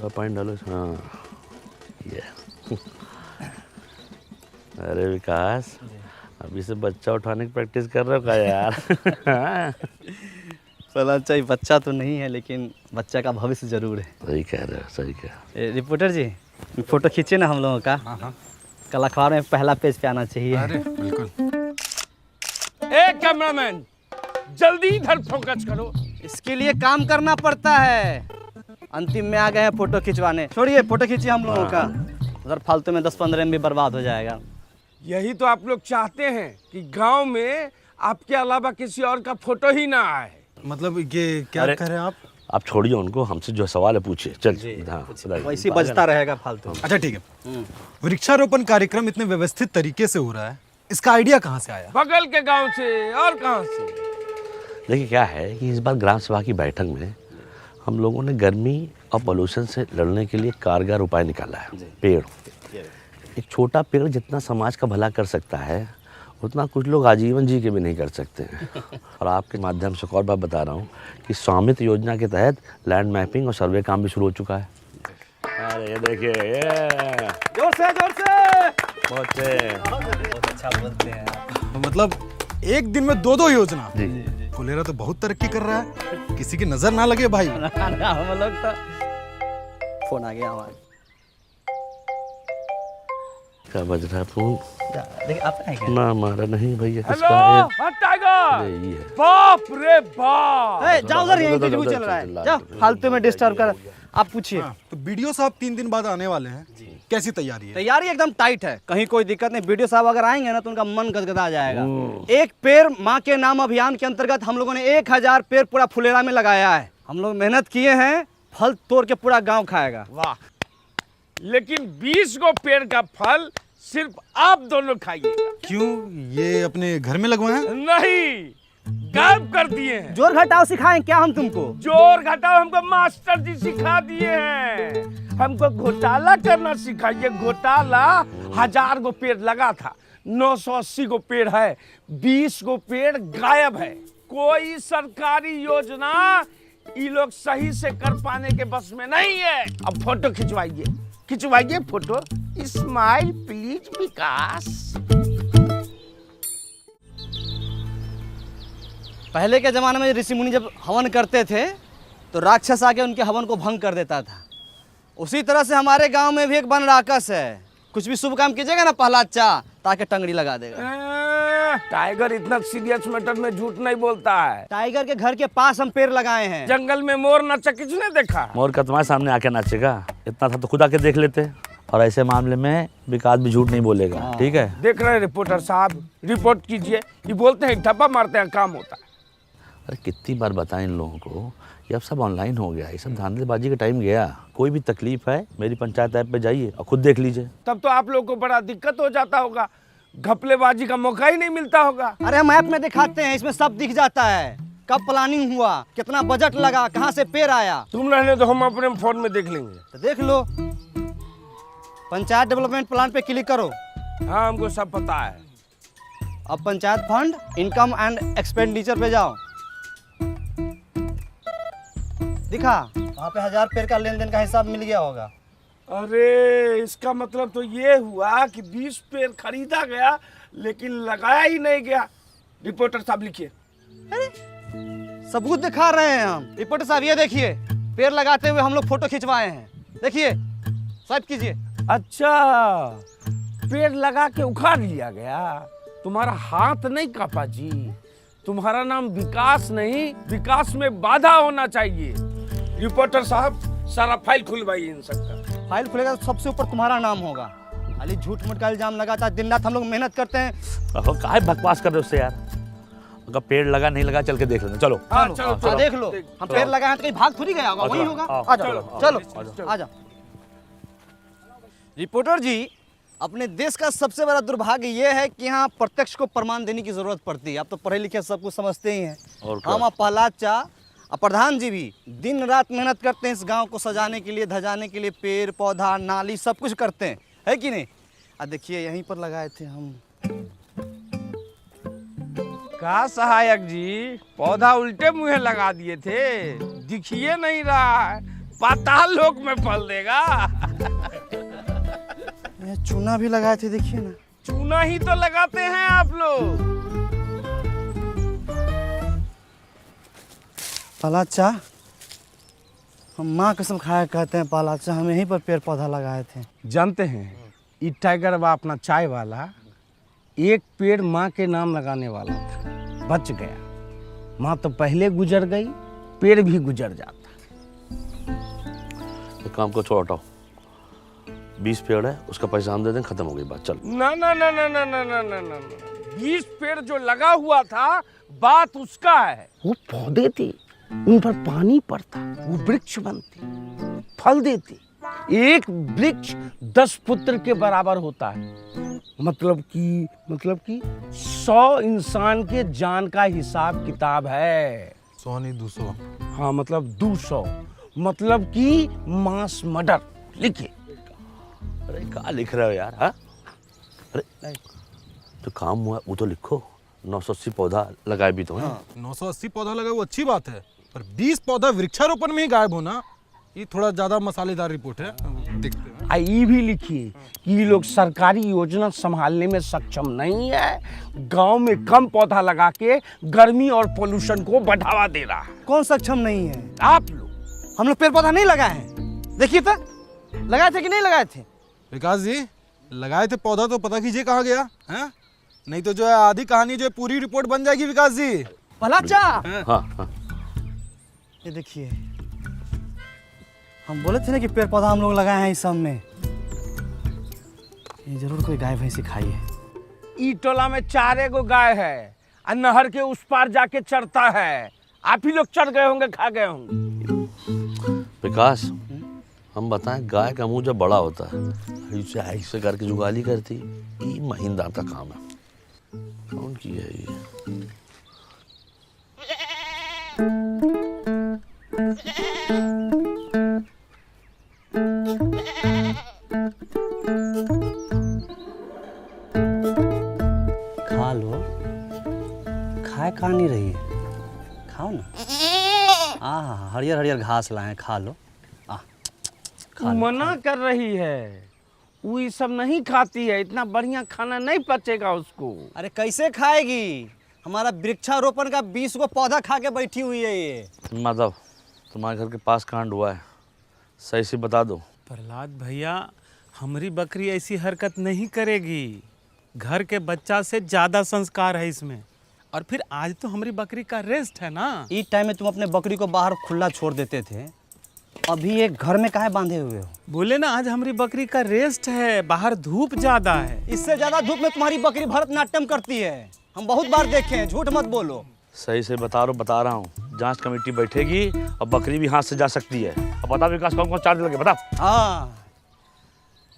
छोटा पॉइंट डालो। हाँ ये अरे विकास, अभी से बच्चा उठाने की प्रैक्टिस कर रहे हो क्या यार? चलो अच्छा, बच्चा तो नहीं है लेकिन बच्चा का भविष्य जरूर है। सही कह रहे हो, सही कह। रिपोर्टर जी, फोटो खींचे ना हम लोगों का। हाँ। कल अखबार में पहला पेज पे आना चाहिए। अरे बिल्कुल। ए कैमरामैन, जल्दी इधर फोकस करो। इसके लिए काम करना पड़ता है। अंतिम में आ गए हैं फोटो खिंचवाने। छोड़िए, फोटो खींचिए हम लोगों का, उधर फालतू में 10-15 MB बर्बाद हो जाएगा। यही तो आप लोग चाहते हैं कि गांव में आपके अलावा किसी और का फोटो ही ना आए। मतलब ये क्या कह रहे हैं आप छोड़िए उनको, हमसे जो सवाल है पूछिए। चल हाँ, वैसे ही बजता रहेगा फालतू। अच्छा ठीक है। वृक्षारोपण कार्यक्रम इतने व्यवस्थित तरीके से हो रहा है, इसका आइडिया कहाँ से आया? बगल के गांव से और कहां से। देखिए क्या है कि इस बार ग्राम सभा की बैठक में हम लोगों ने गर्मी और पोल्यूशन से लड़ने के लिए कारगर उपाय निकाला है। पेड़, एक छोटा पेड़ जितना समाज का भला कर सकता है उतना कुछ लोग आजीवन जी के भी नहीं कर सकते हैं। और आपके माध्यम से एक और बात बता रहा हूँ कि स्वामित्व योजना के तहत लैंड मैपिंग और सर्वे काम भी शुरू हो चुका है। अरे ये देखिए, जोर से बहुत से। बहुत अच्छा बोलते हैं आप। मतलब एक दिन में 2 योजना। जी फुलेरा तो बहुत तरक्की कर रहा है, किसी की नजर ना लगे भाई। हम लोग तो फोन आ गया हमारा। क्या बज रहा है फोन? देखिए आपका है क्या? ना हमारा नहीं भैया, हेलो किसका है? हाँ टाइगर, ये है। बाप रे बाप। ए, जाओ उधर, यहीं इंटरव्यू चल रहा है। जाओ, फालतू में डिस्टर्ब कर। आप पूछिए। तो बीडीओ साहब 3 दिन बाद आने वाले हैं, कैसी तैयारी है? तैयारी एकदम टाइट है, कहीं कोई दिक्कत नहीं। वीडियो साहब अगर आएंगे ना तो उनका मन गदगदा जाएगा। एक पेड़ माँ के नाम अभियान के अंतर्गत हम लोगों ने 1000 पेड़ पूरा फुलेरा में लगाया है। हम लोग मेहनत किए हैं, फल तोड़ के पूरा गांव खाएगा। वाह, लेकिन 20 गो पेड़ का फल सिर्फ आप दोनों खाइएगा। क्यों, ये अपने घर में लगवाए हैं? नहीं, गायब कर दिए हैं। जोर घटाओ सिखाएं क्या हम तुमको? जोर घटाओ हमको मास्टर जी सिखा दिए हैं। हमको घोटाला करना सिखाइए। घोटाला 1000 गो पेड़ लगा था, 980 गो पेड़ है, 20 गो पेड़ गायब है। कोई सरकारी योजना ये लोग सही से कर पाने के बस में नहीं है। अब फोटो खिंचवाइए, खिंचवाइए फोटो। स्माइल प्लीज विकास। पहले के जमाने में ऋषि मुनि जब हवन करते थे तो राक्षस आके उनके हवन को भंग कर देता था। उसी तरह से हमारे गांव में भी एक वन राक्षस है। कुछ भी शुभ काम कीजिएगा ना, पहला चा ताकि टंगड़ी लगा देगा। टाइगर इतना सीरियस मैटर में झूठ नहीं बोलता है। टाइगर के घर के पास हम पेड़ लगाए हैं। जंगल में मोर नाचा किसने देखा? मोर का तुम्हारे सामने आके नाचेगा? इतना था तो खुद आके देख लेते। और ऐसे मामले में विकास भी झूठ नहीं बोलेगा, ठीक है? देख रहे हैं रिपोर्टर साहब, रिपोर्ट कीजिए। ये बोलते हैं ठप्पा मारते हैं, काम होता है। अरे कितनी बार बताएं इन लोगों को, ये अब सब ऑनलाइन हो गया, ये सब धांधलेबाजी का टाइम गया। कोई भी तकलीफ है मेरी पंचायत ऐप पे जाइए और खुद देख लीजिए। तब तो आप लोग को बड़ा दिक्कत हो जाता होगा, घपलेबाजी का मौका ही नहीं मिलता होगा। अरे हम ऐप में दिखाते हैं, इसमें सब दिख जाता है। कब प्लानिंग हुआ, कितना बजट लगा, कहाँ से पेड़ आया। तुम रहने तो हम अपने फोन में देख लेंगे। तो देख लो, पंचायत डेवलपमेंट प्लान पे क्लिक करो। हाँ, हमको सब पता है। अब panchayat fund, income and expenditure पे जाओ। दिखा वहाँ पे 1000 पेड़ का लेन देन का हिसाब मिल गया होगा। अरे इसका मतलब तो ये हुआ कि 20 पेड़ खरीदा गया लेकिन लगाया ही नहीं गया। रिपोर्टर साहब लिखिए। अरे सबूत दिखा रहे हैं हम। रिपोर्टर साहब ये देखिए, पेड़ लगाते हुए हम लोग फोटो खिंचवाए हैं। देखिए, स्वाइप कीजिए। अच्छा, पेड़ लगा के उखाड़ लिया गया। तुम्हारा हाथ नहीं कापा जी। तुम्हारा नाम विकास नहीं, विकास में बाधा होना चाहिए। रिपोर्टर साहब सारा फाइल खुलवाइए इन सबका। फाइल खुलेगा तो सबसे ऊपर तुम्हारा नाम होगा। खाली झूठ मूठ का इल्जाम लगाता है। दिन रात हम लोग मेहनत करते हैं। काहे बकवास कर रहे हो उससे यार? अगर पेड़ लगा नहीं लगा चल के देख लेना। चलो हाँ, चलो देख लो। हम पेड़ लगाए हैं तो कहीं भाग थोड़ी गया होगा, वही होगा। आ जाओ, चलो आ जाओ। रिपोर्टर जी, अपने देश का सबसे बड़ा दुर्भाग्य ये है कि यहाँ प्रत्यक्ष को प्रमाण देने की जरूरत पड़ती है। आप तो पढ़े लिखे सब कुछ समझते ही हैं। और क्या? हम पहला चा और प्रधान जी भी दिन रात मेहनत करते हैं इस गांव को सजाने के लिए, धजाने के लिए। पेड़ पौधा नाली सब कुछ करते हैं, है कि नहीं? देखिए यहीं पर लगाए थे हम। का सहायक जी, पौधा उल्टे मुँहे लगा दिए थे, दिखिए नहीं रहा है। पाताल लोक में फल देगा। ये चूना भी लगाए थे, देखिए ना। चूना ही तो लगाते हैं आप लोग। पलाचा, हम माँ कसम खाया कहते हैं पलाचा, हम यहीं पर पेड़ पौधा लगाए थे। जानते हैं, ये टाइगर बा अपना चाय वाला एक पेड़ माँ के नाम लगाने वाला था, बच गया। माँ तो पहले गुजर गई, पेड़ भी गुजर जाता। काम को छोड़ हटाओ, 20 पेड़ है, उसका पैसा हम दे दें, खत्म हो गई बात, चल। ना ना ना ना ना ना ना ना ना 20 पेड़ जो लगा हुआ था, बात उसका है। वो पौधे थे, उन पर पानी पड़ता, वो वृक्ष बनते, फल देते। एक वृक्ष 10 पुत्र के बराबर होता है। मतलब कि 100 इंसान के जान का हिसाब किताब है। 100 नहीं 200। हाँ मतलब 200, मतलब कि मास मर्डर। लिखिए। अरे क्या लिख रहे हो यार? हाँ, अरे जो काम हुआ वो तो लिखो। 980 पौधा लगाए भी तो हैं। 980 पौधा लगा वो अच्छी बात है, पर 20 पौधा वृक्षारोपण में ही गायब होना, ये थोड़ा ज्यादा मसालेदार रिपोर्ट है। देखते हैं। ये भी लिखिए कि ये लोग सरकारी योजना संभालने में सक्षम नहीं है, गांव में कम पौधा लगा के गर्मी और पोल्यूशन को बढ़ावा दे रहा है। कौन सक्षम नहीं है? आप लोग। हम लोग पेड़ पौधा नहीं लगाए हैं, देखिए तो, लगाए थे कि नहीं लगाए थे? विकास जी, लगाए थे पौधा तो पता कीजिए कहाँ गया है, नहीं तो जो है आधी कहानी जो है पूरी रिपोर्ट बन जाएगी। विकास जी, पलाचा, हाँ, ये देखिए, हम बोले थे ना कि पेड़ पौधा हम लोग लगाए हैं इस सब में। ये जरूर कोई गाय भैंसी खाई है। ई टोला में 4 गो गाय है और नहर के उस पार जाके चरता है। आप ही लोग चढ़ गए होंगे, खा गए होंगे। विकास, हम बताएं, गाय का मुंह जब बड़ा होता है, ऐसे ऐसे करके जुगाली करती, ये महीनदार का काम है। कौन की है ये? खा लो, खाए खा नहीं रही है, खाओ ना। हरियर हरियर घास लाए हैं, खा लो। खा लो, मना कर रही है, वो ये सब नहीं खाती है, इतना बढ़िया खाना नहीं पचेगा उसको। अरे कैसे खाएगी? हमारा वृक्षारोपण का 20 गो पौधा खा के बैठी हुई है ये। माधव, तुम्हारे घर के पास कांड हुआ है, सही से बता दो। प्रहलाद भैया, हमारी बकरी ऐसी हरकत नहीं करेगी। घर के बच्चा से ज़्यादा संस्कार है इसमें। और फिर आज तो हमारी बकरी का रेस्ट है ना। इस टाइम में तुम अपने बकरी को बाहर खुला छोड़ देते थे, अभी एक घर में काहे बांधे हुए हो? बोले ना आज हमारी बकरी का रेस्ट है, बाहर धूप ज़्यादा है। इससे ज्यादा धूप में तुम्हारी बकरी भरतनाट्यम करती है, हम बहुत बार देखे हैं, झूठ मत बोलो। सही से बता रहा हूँ, जांच कमेटी बैठेगी और बकरी भी हाथ से जा सकती है। अब बता विकास, कौन कौन चार्ज लगे, बता। हाँ,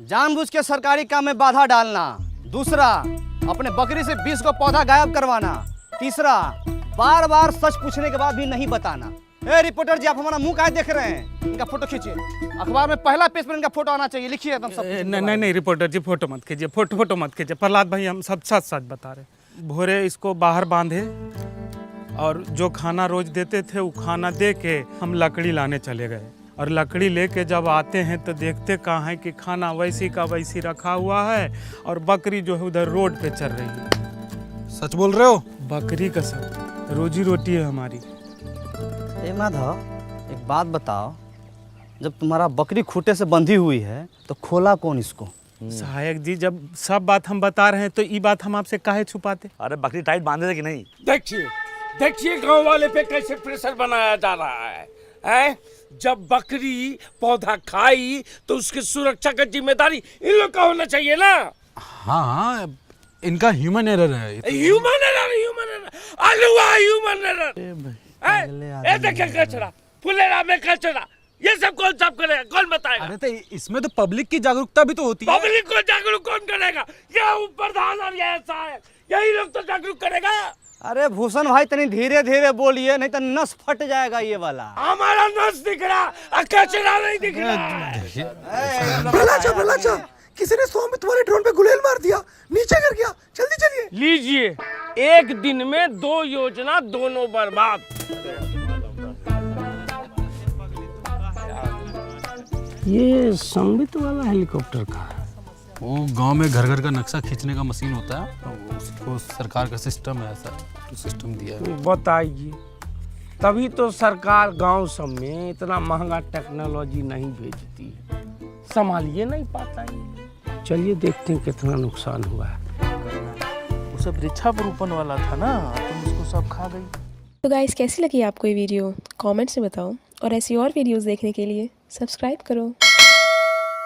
जानबूझ के सरकारी काम में बाधा डालना। दूसरा, अपने बकरी से 20 को पौधा गायब करवाना। तीसरा, बार बार सच पूछने के बाद भी नहीं बताना। ए रिपोर्टर जी, आप हमारा मुंह काहे देख रहे हैं? इनका फोटो खींचिए, अखबार में पहला पेज पर इनका फोटो आना चाहिए। लिखिए एकदम सब। नहीं रिपोर्टर जी, फोटो मत खींचिए, फोटो मत खींचिए। प्रहलाद भाई, हम सब सच बता रहे। भोरे इसको बाहर बांधे और जो खाना रोज देते थे वो खाना दे के हम लकड़ी लाने चले गए। और लकड़ी लेके जब आते हैं तो देखते कहाँ है कि खाना वैसी का वैसी रखा हुआ है और बकरी जो है उधर रोड पे चल रही है। सच बोल रहे हो? बकरी का सब रोजी रोटी है हमारी। ए माधव, एक बात बताओ, जब तुम्हारा बकरी खूंटे से बंधी हुई है तो खोला कौन इसको? सहायक जी, जब सब बात हम बता रहे हैं तो ये बात हम आपसे काहे छुपाते? अरे बकरी टाइट बांधे थे कि नहीं? देखिए गांव वाले पे कैसे प्रेशर बनाया जा रहा है, हैं? जब बकरी पौधा खाई तो उसकी सुरक्षा का जिम्मेदारी इन लोग का होना चाहिए ना। हाँ, इनका ह्यूमन एरर है। ह्यूमन एरर, अलुआ ह्यूमन एरर। ए देखिए कचरा, फुलेरा में कचरा, ये सब कौन साफ करेगा, कौन बताएगा? अरे तो इसमें तो पब्लिक की जागरूकता भी तो होती है। पब्लिक को जागरूक कौन करेगा? ये प्रधान और ये सहायक, यही लोग तो जागरूक करेगा। अरे भूषण भाई, तनी धीरे धीरे बोलिए, नहीं तो नस फट जाएगा ये वाला। हमारा नस दिख रहा, कचरा नहीं दिख रहा। भला किसी ने 100 में तुम्हारे ड्रोन पे गुलेल मार दिया, नीचे गिर गया, जल्दी चलिए। लीजिए, एक दिन में 2 योजना, दोनों बर्बाद। ये संबित वाला हेलीकॉप्टर कहाँ है? वो गांव में घर घर का नक्शा खींचने का मशीन होता है, वो उसको सरकार का सिस्टम है, ऐसा तो सिस्टम दिया है। बताइए, तभी तो सरकार गांव सब में इतना महंगा टेक्नोलॉजी नहीं भेजती है, संभालिए नहीं पाता है। चलिए देखते हैं कितना नुकसान हुआ है। वो सब वृक्षारोपण वाला था ना, तुम उसको सब खा गई। तो गाइस, कैसी लगी आपको ये वीडियो? कमेंट्स में बताओ और ऐसी और वीडियोस देखने के लिए सब्सक्राइब करो।